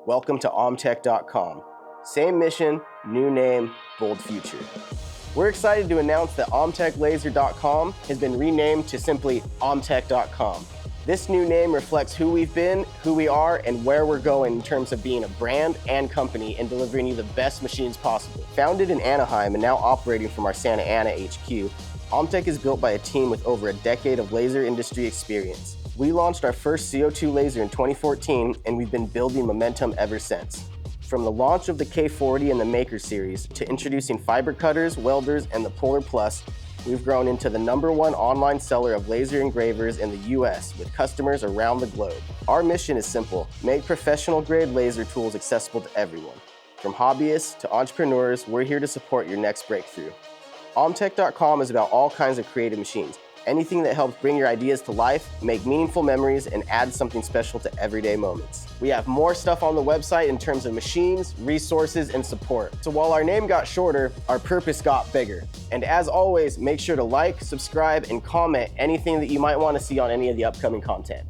Welcome to OMTech.com. Same mission, new name, bold future. We're excited to announce that OMTechLaser.com has been renamed to simply OMTech.com. This new name reflects who we've been, who we are, and where we're going in terms of being a brand and company and delivering you the best machines possible. Founded in Anaheim and now operating from our Santa Ana HQ, OMTech is built by a team with over a decade of laser industry experience. We launched our first CO2 laser in 2014, and we've been building momentum ever since. From the launch of the K40 and the Maker series to introducing fiber cutters, welders, and the Polar Plus, we've grown into the #1 online seller of laser engravers in the US with customers around the globe. Our mission is simple: make professional-grade laser tools accessible to everyone. From hobbyists to entrepreneurs, we're here to support your next breakthrough. OMTech.com is about all kinds of creative machines. Anything that helps bring your ideas to life, make meaningful memories, and add something special to everyday moments. We have more stuff on the website in terms of machines, resources, and support. So while our name got shorter, our purpose got bigger. And as always, make sure to like, subscribe, and comment anything that you might want to see on any of the upcoming content.